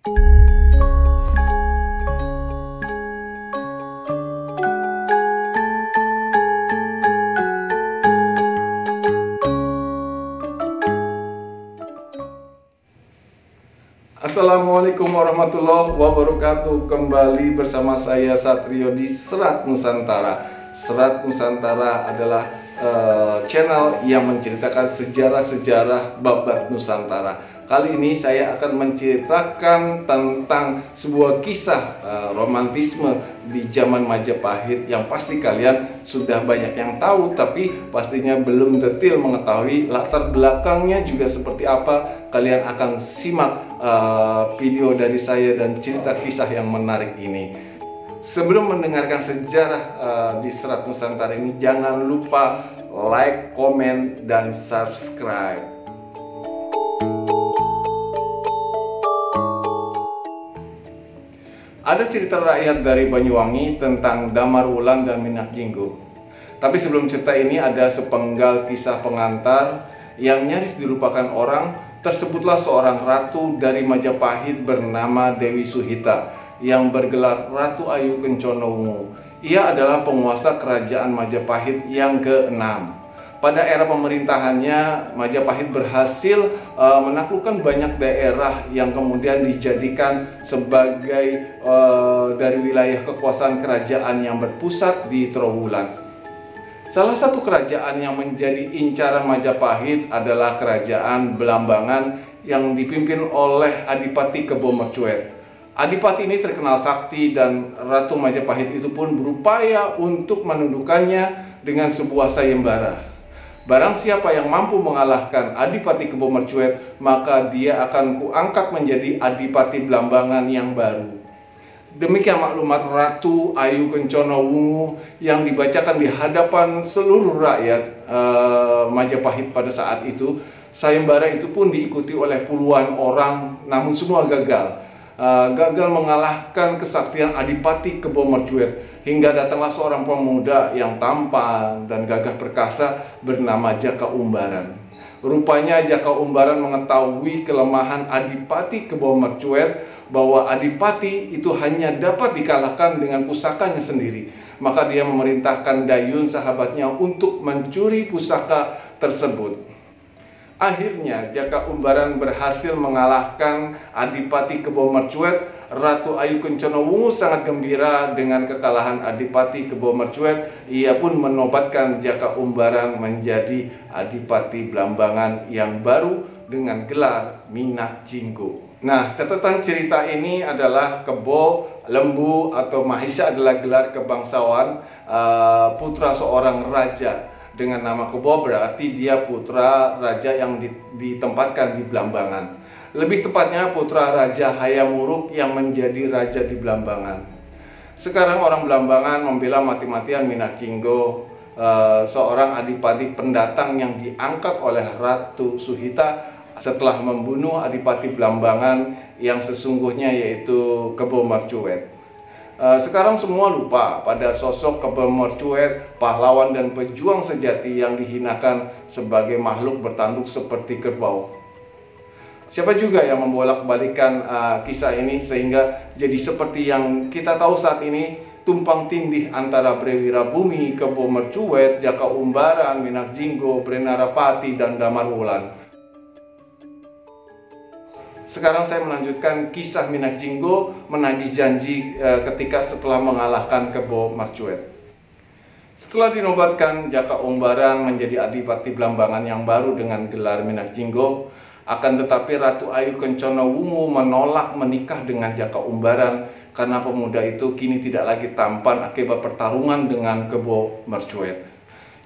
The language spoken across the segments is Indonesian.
Assalamualaikum warahmatullahi wabarakatuh. Kembali bersama saya Satrio di Serat Nusantara. Serat Nusantara adalah channel yang menceritakan sejarah-sejarah babat Nusantara. Kali ini saya akan menceritakan tentang sebuah kisah romantisme di zaman Majapahit yang pasti kalian sudah banyak yang tahu, tapi pastinya belum detail mengetahui latar belakangnya juga seperti apa. Kalian akan simak video dari saya dan cerita kisah yang menarik ini. Sebelum mendengarkan sejarah di Serat Nusantara ini, jangan lupa like, komen, dan subscribe. Ada cerita rakyat dari Banyuwangi tentang Damar Wulan dan Minak Jinggo. Tapi sebelum cerita ini ada sepenggal kisah pengantar yang nyaris dilupakan orang. Tersebutlah seorang ratu dari Majapahit bernama Dewi Suhita yang bergelar Ratu Ayu Kencono Wungu. Ia adalah penguasa kerajaan Majapahit yang ke-6. Pada era pemerintahannya, Majapahit berhasil menaklukkan banyak daerah yang kemudian dijadikan sebagai dari wilayah kekuasaan kerajaan yang berpusat di Trowulan. Salah satu kerajaan yang menjadi incaran Majapahit adalah kerajaan Belambangan yang dipimpin oleh Adipati Kebo Mercusuar. Adipati ini terkenal sakti dan Ratu Majapahit itu pun berupaya untuk menundukkannya dengan sebuah sayembara. Barang siapa yang mampu mengalahkan Adipati Kebo Mercusuar, maka dia akan kuangkat menjadi Adipati Belambangan yang baru. Demikian maklumat Ratu Ayu Kencono Wungu yang dibacakan di hadapan seluruh rakyat Majapahit pada saat itu. Sayembara itu pun diikuti oleh puluhan orang, namun semua gagal. Gagal mengalahkan kesaktian Adipati Kebo Mercusuar. Hingga datanglah seorang pemuda yang tampan dan gagah perkasa bernama Jaka Umbaran. Rupanya Jaka Umbaran mengetahui kelemahan Adipati Kebo Mercusuar, bahwa Adipati itu hanya dapat dikalahkan dengan pusakanya sendiri. Maka dia memerintahkan Dayun sahabatnya untuk mencuri pusaka tersebut. Akhirnya Jaka Umbaran berhasil mengalahkan Adipati Kebo Mercusuar. Ratu Ayu Kencono Wungu sangat gembira dengan kekalahan Adipati Kebo Mercusuar. Ia pun menobatkan Jaka Umbaran menjadi Adipati Belambangan yang baru dengan gelar Minak Jinggo. Nah, catatan cerita ini adalah Kebo, Lembu atau Mahisa adalah gelar kebangsawan putra seorang raja. Dengan nama Kebo berarti dia putra raja yang ditempatkan di Belambangan. Lebih tepatnya putra Raja Hayamuruk yang menjadi raja di Belambangan. Sekarang orang Belambangan membela mati-matian Minak Jinggo, seorang adipati pendatang yang diangkat oleh Ratu Suhita setelah membunuh Adipati Belambangan yang sesungguhnya yaitu Kebo Mercusuar. Sekarang semua lupa pada sosok Kebo Mercusuar, pahlawan dan pejuang sejati yang dihinakan sebagai makhluk bertanduk seperti kerbau. Siapa juga yang membolak-balikan kisah ini sehingga jadi seperti yang kita tahu saat ini, tumpang tindih antara Brewira Bumi, Kebo Mercusuar, Jaka Umbaran, Minak Jinggo, Brenarapati, dan Damar Wulan. Sekarang saya melanjutkan kisah Minak Jinggo menagih janji ketika setelah mengalahkan Kebo Mercusuar. Setelah dinobatkan Jaka Umbaran menjadi Adipati Belambangan yang baru dengan gelar Minak Jinggo, akan tetapi Ratu Ayu Kencono Wungu menolak menikah dengan Jaka Umbaran karena pemuda itu kini tidak lagi tampan akibat pertarungan dengan Kebo Mercusuar.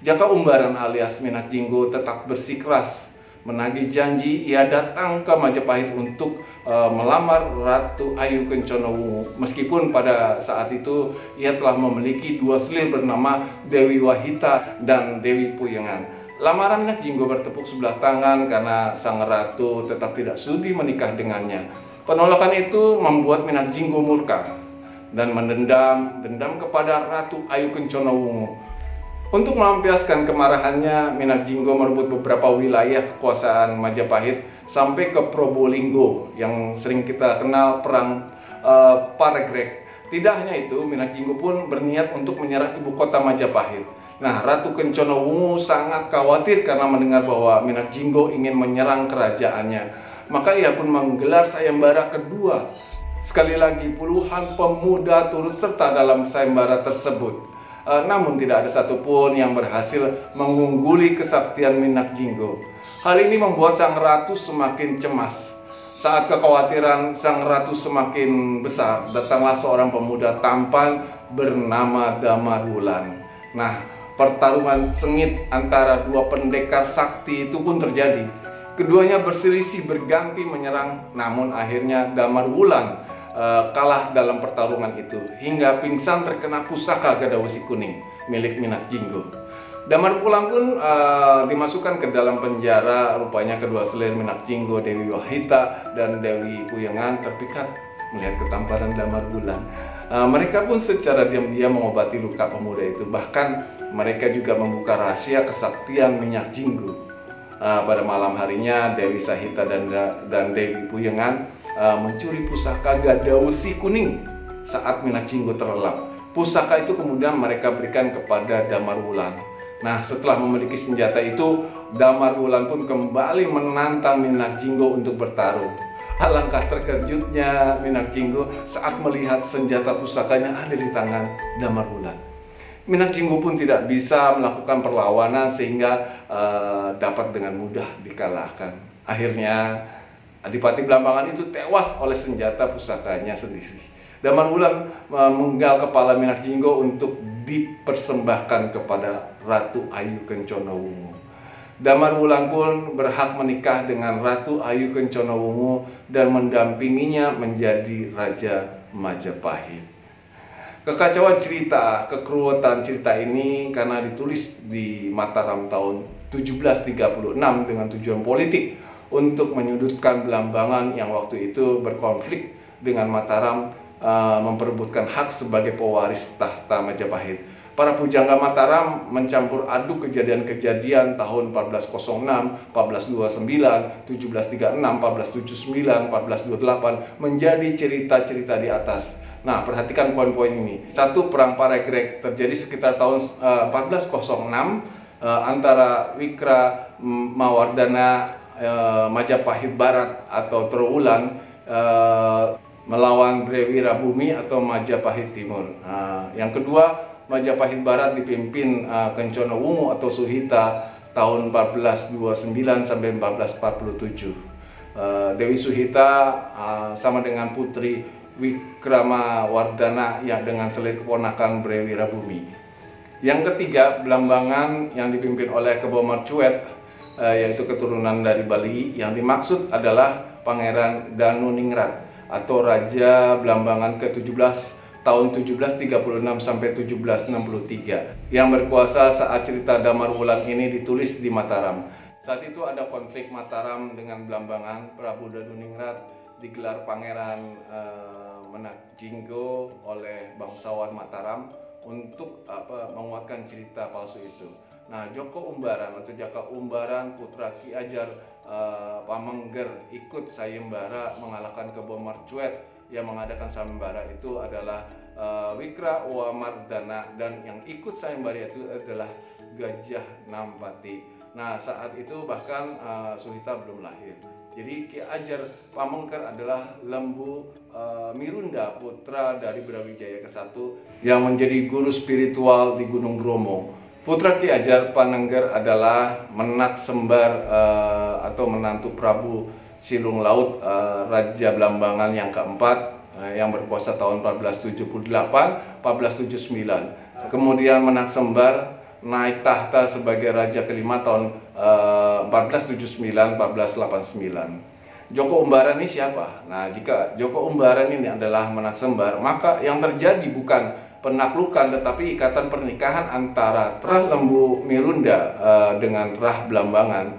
Jaka Umbaran alias Minak Jinggo tetap bersikeras menagih janji. Ia datang ke Majapahit untuk melamar Ratu Ayu Kencono Wungu. Meskipun pada saat itu ia telah memiliki dua selir bernama Dewi Wahita dan Dewi Puyengan. Lamaran Minak Jinggo bertepuk sebelah tangan karena sang ratu tetap tidak sudi menikah dengannya. Penolakan itu membuat Minak Jinggo murka dan dendam kepada Ratu Ayu Kencono Wungu. Untuk melampiaskan kemarahannya, Minakjinggo merebut beberapa wilayah kekuasaan Majapahit sampai ke Probolinggo yang sering kita kenal perang Paregreg. Tidak hanya itu, Minakjinggo pun berniat untuk menyerang ibu kota Majapahit. Nah, Ratu Kencana Wungu sangat khawatir karena mendengar bahwa Minakjinggo ingin menyerang kerajaannya. Maka ia pun menggelar sayembara kedua. Sekali lagi puluhan pemuda turut serta dalam sayembara tersebut. Namun tidak ada satupun yang berhasil mengungguli kesaktian Minakjinggo. Hal ini membuat sang ratu semakin cemas. Saat kekhawatiran sang ratu semakin besar, datanglah seorang pemuda tampan bernama Damarwulan. Nah, pertarungan sengit antara dua pendekar sakti itu pun terjadi. Keduanya berselisih berganti menyerang, namun akhirnya Damarwulan kalah dalam pertarungan itu hingga pingsan terkena pusaka Gada Wesi Kuning milik Minakjinggo. Damarwulan pun dimasukkan ke dalam penjara. Rupanya kedua selir Minakjinggo, Dewi Wahita dan Dewi Puyengan, terpikat melihat ketampanan Damarwulan. Mereka pun secara diam-diam mengobati luka pemuda itu. Bahkan mereka juga membuka rahasia kesaktian Minakjinggo. Pada malam harinya Dewi Sahita dan Dewi Puyengan mencuri pusaka Gada Wesi Kuning saat Minakjinggo terlelap. Pusaka itu kemudian mereka berikan kepada Damarwulan. Nah, setelah memiliki senjata itu, Damarwulan pun kembali menantang Minakjinggo untuk bertarung. Alangkah terkejutnya Minakjinggo saat melihat senjata pusakanya ada di tangan Damarwulan. Minakjinggo pun tidak bisa melakukan perlawanan sehingga dapat dengan mudah dikalahkan. Akhirnya Adipati Blambangan itu tewas oleh senjata pusakanya sendiri. Damarwulan menggal kepala Minakjinggo untuk dipersembahkan kepada Ratu Ayu Kencana Wungu. Damarwulan pun berhak menikah dengan Ratu Ayu Kencana Wungu dan mendampinginya menjadi Raja Majapahit. Kekacauan cerita, kekruotan cerita ini karena ditulis di Mataram tahun 1736 dengan tujuan politik untuk menyudutkan Blambangan yang waktu itu berkonflik dengan Mataram, memperebutkan hak sebagai pewaris tahta Majapahit. Para pujangga Mataram mencampur aduk kejadian-kejadian tahun 1406, 1429, 1736, 1479, 1428 menjadi cerita-cerita di atas. Nah, perhatikan poin-poin ini. Satu, perang Paregreg terjadi sekitar tahun 1406 antara Wikra Mawardana Majapahit Barat atau Trowulan melawan Brewirabumi atau Majapahit Timur. Yang kedua, Majapahit Barat dipimpin Kencana Wungu atau Suhita tahun 1429 sampai 1447. Dewi Suhita sama dengan putri Wikramawardhana yang dengan selir keponakan Brewirabumi. Yang ketiga, Blambangan yang dipimpin oleh Kebo Marcuet, yaitu keturunan dari Bali. Yang dimaksud adalah Pangeran Danuningrat atau Raja Blambangan ke-17 tahun 1736 sampai 1763 yang berkuasa saat cerita Damarwulan ini ditulis di Mataram. Saat itu ada konflik Mataram dengan Blambangan. Prabu Danuningrat digelar Pangeran Minakjinggo oleh bangsawan Mataram untuk menguatkan cerita palsu itu. Nah, Joko Umbaran atau Jaka Umbaran putra Ki Ajar Pamengger ikut sayembara mengalahkan Kebo Marcuet. Yang mengadakan sayembara itu adalah Wikra Wamardana dan yang ikut sayembara itu adalah Gajah Nampati. Nah, saat itu bahkan Suhita belum lahir. Jadi Ki Ajar Pamengger adalah lembu Mirunda, putra dari Brawijaya ke-1 yang menjadi guru spiritual di Gunung Bromo. Putra Ki Ajar Panengger adalah menak sembar atau menantu Prabu Silung Laut, Raja Blambangan yang keempat yang berkuasa tahun 1478-1479. Kemudian menak sembar naik tahta sebagai raja kelima tahun 1479-1489. Joko Umbaran ini siapa? Nah, jika Joko Umbaran ini adalah menak sembar, maka yang terjadi bukan penaklukan tetapi ikatan pernikahan antara Trah Lembu Mirunda dengan Trah Blambangan.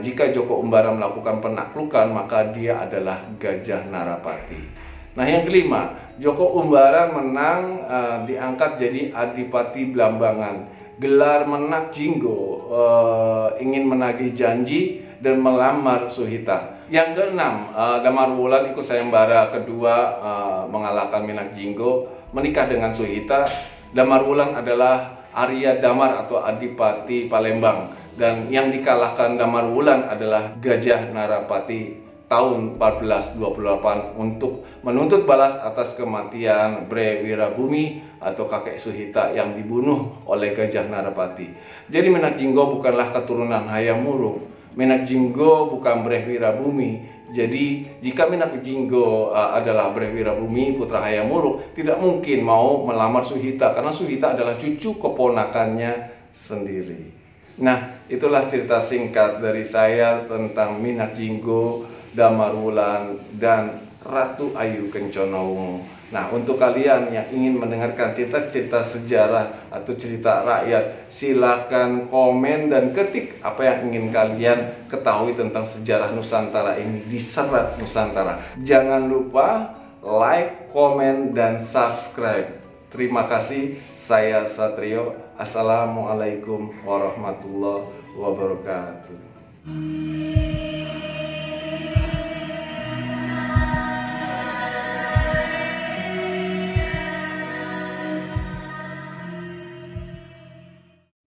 Jika Joko Umbaran melakukan penaklukan, maka dia adalah Gajah Narapati. Nah, yang kelima, Joko Umbaran menang diangkat jadi Adipati Blambangan. gelar Menak Jinggo ingin menagih janji dan melamar Suhita. Yang keenam, Damarwulan ikut sayembara kedua mengalahkan Menak Jinggo, menikah dengan Suhita. Damarwulan adalah Arya Damar atau Adipati Palembang, dan yang dikalahkan Damarwulan adalah Gajah Narapati tahun 1428 untuk menuntut balas atas kematian Bre Wirabumi atau kakek Suhita yang dibunuh oleh Gajah Narapati. Jadi Menak Jinggo bukanlah keturunan Hayam Wuruk. Menak Jinggo bukan Bre Wirabumi. Jadi jika Menak Jinggo adalah Bre Wirabumi putra Hayam Wuruk, tidak mungkin mau melamar Suhita karena Suhita adalah cucu keponakannya sendiri. Nah, itulah cerita singkat dari saya tentang Menak Jinggo, Damarwulan, dan Ratu Ayu Kencono. Nah, untuk kalian yang ingin mendengarkan cerita-cerita sejarah atau cerita rakyat, silakan komen dan ketik apa yang ingin kalian ketahui tentang sejarah Nusantara ini di Serat Nusantara. Jangan lupa like, komen, dan subscribe. Terima kasih. Saya Satrio. Assalamualaikum warahmatullahi wabarakatuh.